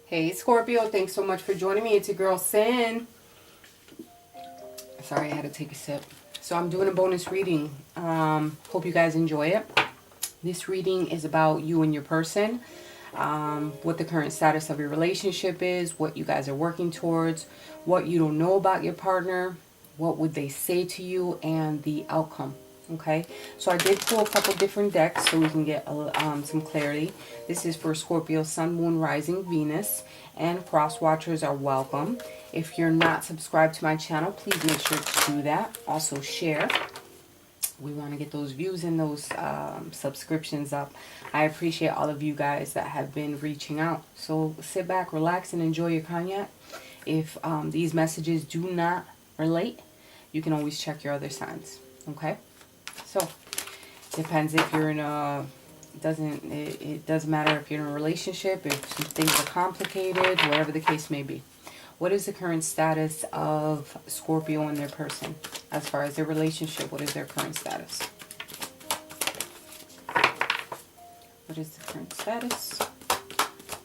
Hey Scorpio, thanks so much for joining me. It's your girl Sin. Sorry, I had to take a sip. So I'm doing a bonus reading. Hope you guys enjoy it. This reading is about you and your person, what the current status of your relationship is, what you guys are working towards, what you don't know about your partner, what would they say to you, and the outcome. Okay, so I did pull a couple different decks so we can get some clarity. This is for Scorpio, Sun, Moon, Rising, Venus, and cross watchers are welcome. If you're not subscribed to my channel, please make sure to do that. Also share. We want to get those views and those subscriptions up. I appreciate all of you guys that have been reaching out. So sit back, relax, and enjoy your cognac. If these messages do not relate, you can always check your other signs. Okay? So, depends if you're in a, it doesn't matter if you're in a relationship, if some things are complicated, whatever the case may be. What is the current status of Scorpio and their person? As far as their relationship, what is their current status? What is the current status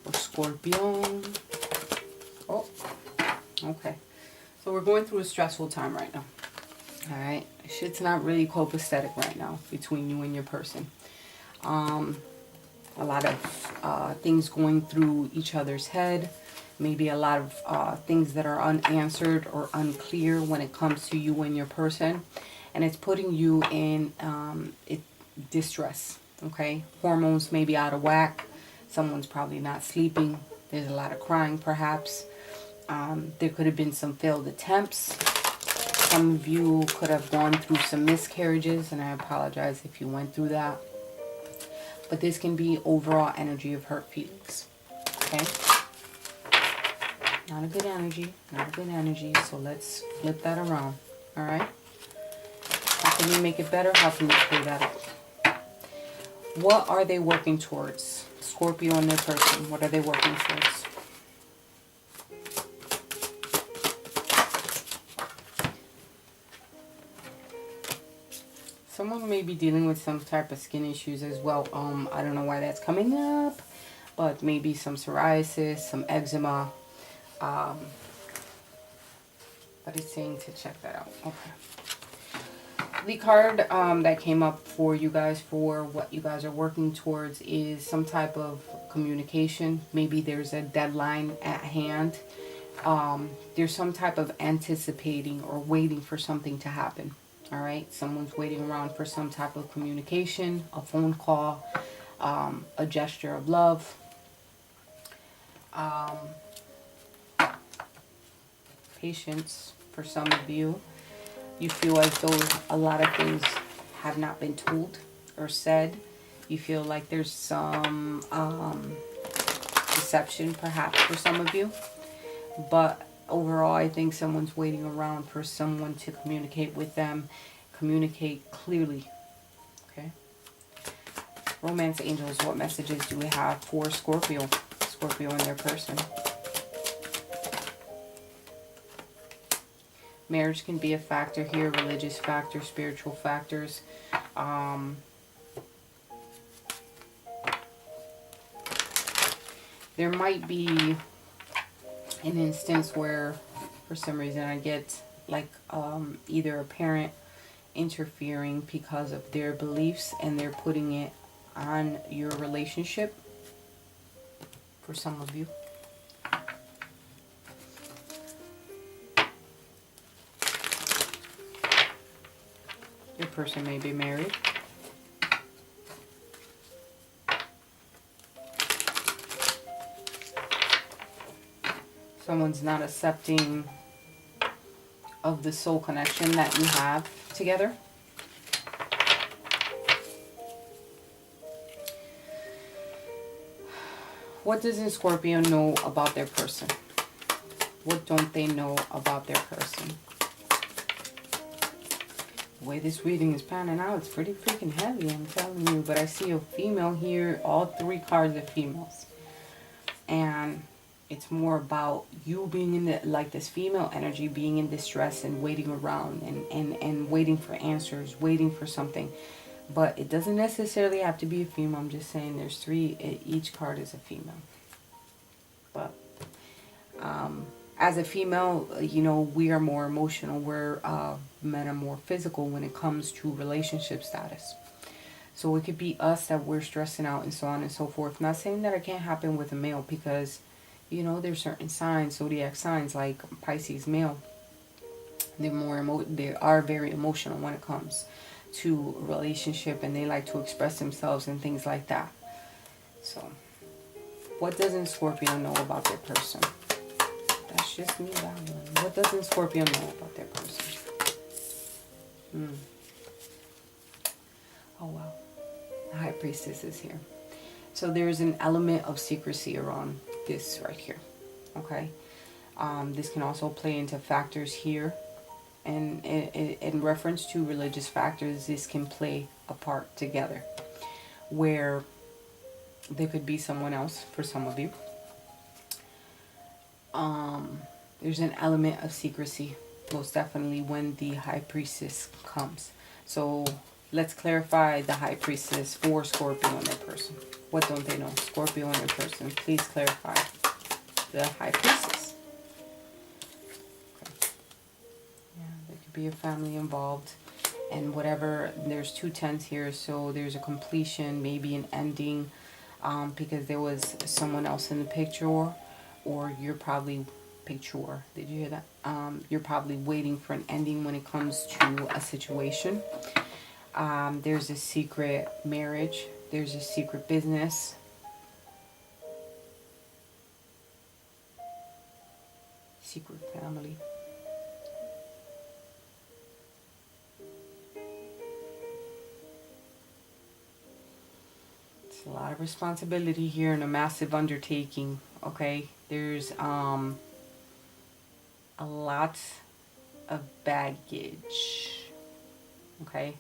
for Scorpio? Oh, okay. So we're going through a stressful time right now. Alright, shit's not really copacetic right now between you and your person. A lot of things going through each other's head. Maybe a lot of things that are unanswered or unclear when it comes to you and your person. And it's putting you in distress, okay? Hormones may be out of whack. Someone's probably not sleeping. There's a lot of crying, perhaps. There could have been some failed attempts. Some of you could have gone through some miscarriages, and I apologize if you went through that. But this can be overall energy of hurt feelings. Okay? Not a good energy. Not a good energy. So let's flip that around. Alright? How can you make it better? How can you clear that up? What are they working towards? Scorpio and their person. What are they working towards? Someone may be dealing with some type of skin issues as well. I don't know why that's coming up, but maybe some psoriasis, some eczema. But it's saying to check that out. Okay. The card that came up for you guys for what you guys are working towards is some type of communication. Maybe there's a deadline at hand. There's some type of anticipating or waiting for something to happen. Alright, someone's waiting around for some type of communication, a phone call, a gesture of love. Patience for some of you. You feel as though a lot of things have not been told or said. You feel like there's some deception perhaps for some of you. But overall, I think someone's waiting around for someone to communicate with them, communicate clearly. Okay. Romance angels, what messages do we have for Scorpio? Scorpio and their person. Marriage can be a factor here, religious factors, spiritual factors. There might be an instance where for some reason I get like either a parent interfering because of their beliefs and they're putting it on your relationship for some of you. Your person may be married. Someone's not accepting of the soul connection that you have together. What doesn't Scorpio know about their person? What don't they know about their person? The way this reading is panning out, it's pretty freaking heavy, I'm telling you. But I see a female here. All three cards are females. And it's more about you being in the, like this female energy, being in distress and waiting around and waiting for answers, waiting for something. But it doesn't necessarily have to be a female. I'm just saying there's three. Each card is a female. But as a female, you know, we are more emotional. We're men are more physical when it comes to relationship status. So it could be us that we're stressing out and so on and so forth. Not saying that it can't happen with a male, because, you know, there's certain signs, zodiac signs like Pisces male. They are very emotional when it comes to a relationship, and they like to express themselves and things like that. So, what doesn't Scorpio know about their person? That's just me, that one. What doesn't Scorpio know about their person? Oh, wow. The High Priestess is here. So there's an element of secrecy around this right here. Okay. This can also play into factors here. And in reference to religious factors, this can play a part together. Where there could be someone else for some of you. There's an element of secrecy, most definitely, when the High Priestess comes. So let's clarify the High Priestess for Scorpio and their person. What don't they know? Scorpio and their person. Please clarify the High Priestess. Okay. Yeah, there could be a family involved. And whatever, there's 2 tens here, so there's a completion, maybe an ending, because there was someone else in the picture, or you're probably, picture, did you hear that? You're probably waiting for an ending when it comes to a situation. There's a secret marriage, there's a secret business. Secret family. A lot of responsibility here and a massive undertaking. Okay, there's a lot of baggage. Okay,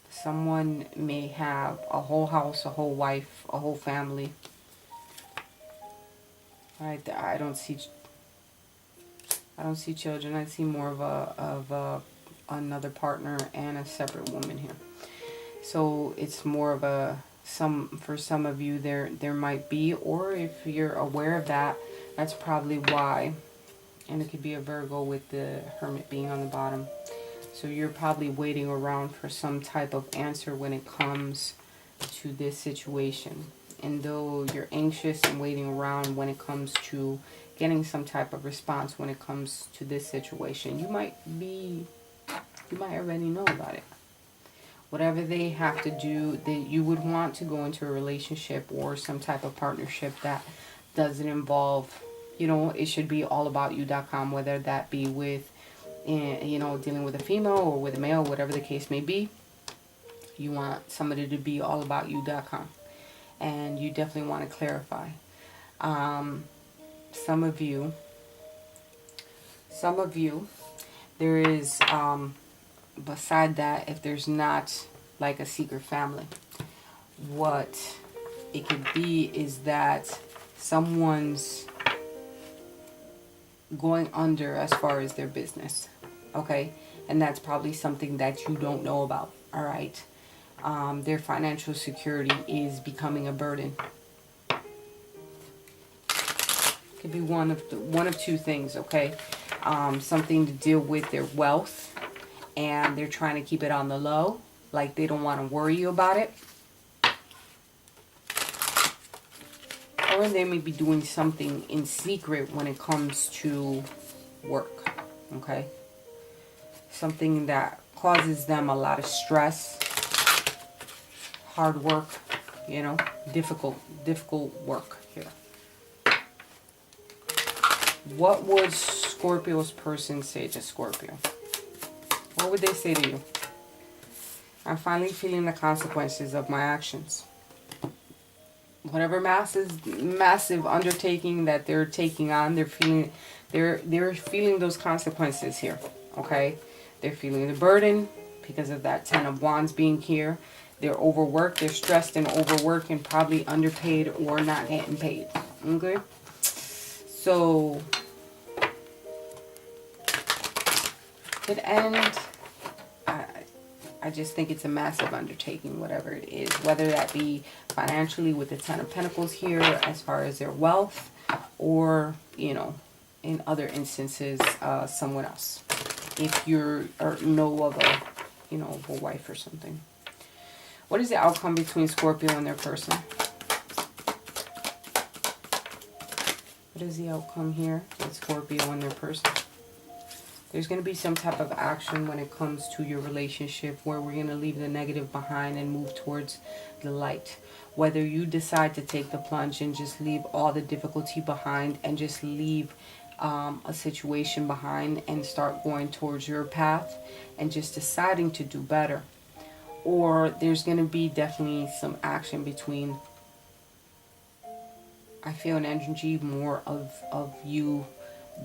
someone may have a whole house, a whole wife, a whole family. Right, I don't see children. I see more of another partner and a separate woman here. So it's more of a for some of you there might be, or if you're aware of that, that's probably why. And it could be a Virgo with the Hermit being on the bottom. So you're probably waiting around for some type of answer when it comes to this situation. And though you're anxious and waiting around when it comes to getting some type of response when it comes to this situation, you might already know about it. Whatever they have to do, you would want to go into a relationship or some type of partnership that doesn't involve, you know, it should be allaboutYou.com, whether that be with, you know, dealing with a female or with a male, whatever the case may be. You want somebody to be allaboutYou.com. And you definitely want to clarify. Some of you, there is, beside that, if there's not like a secret family, what it could be is that someone's going under as far as their business, okay? And that's probably something that you don't know about, all right? Their financial security is becoming a burden. Could be one of 2 things, okay? Something to deal with their wealth, and they're trying to keep it on the low, like they don't want to worry you about it. Or they may be doing something in secret when it comes to work, okay? Something that causes them a lot of stress, hard work, you know, difficult work here. What would Scorpio's person say to Scorpio? What would they say to you? I'm finally feeling the consequences of my actions. Whatever massive undertaking that they're taking on, they're feeling those consequences here. Okay? They're feeling the burden because of that 10 of Wands being here. They're overworked, they're stressed and overworked and probably underpaid or not getting paid. Okay? So could end I just think it's a massive undertaking, whatever it is, whether that be financially with the Ten of Pentacles here as far as their wealth, or, you know, in other instances, someone else. If you're or know of a, you know, a wife or something. What is the outcome between Scorpio and their person? What is the outcome here with Scorpio and their person? There's going to be some type of action when it comes to your relationship where we're going to leave the negative behind and move towards the light. Whether you decide to take the plunge and just leave all the difficulty behind and just leave a situation behind and start going towards your path and just deciding to do better. Or there's going to be definitely some action between, I feel an energy more of you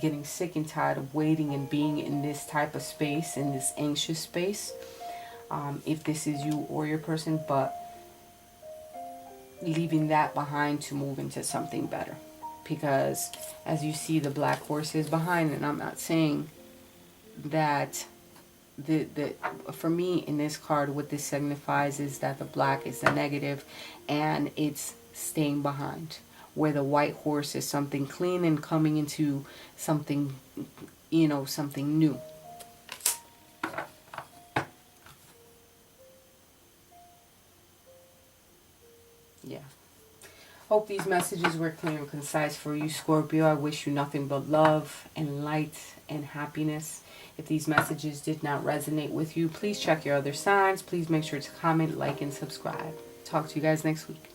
getting sick and tired of waiting and being in this type of space, in this anxious space, if this is you or your person, but leaving that behind to move into something better. Because as you see, the black horse is behind, and I'm not saying that for me in this card, what this signifies is that the black is the negative and it's staying behind, where the white horse is something clean and coming into something, you know, something new. Yeah. Hope these messages were clear and concise for you, Scorpio. I wish you nothing but love and light and happiness. If these messages did not resonate with you, please check your other signs. Please make sure to comment, like, and subscribe. Talk to you guys next week.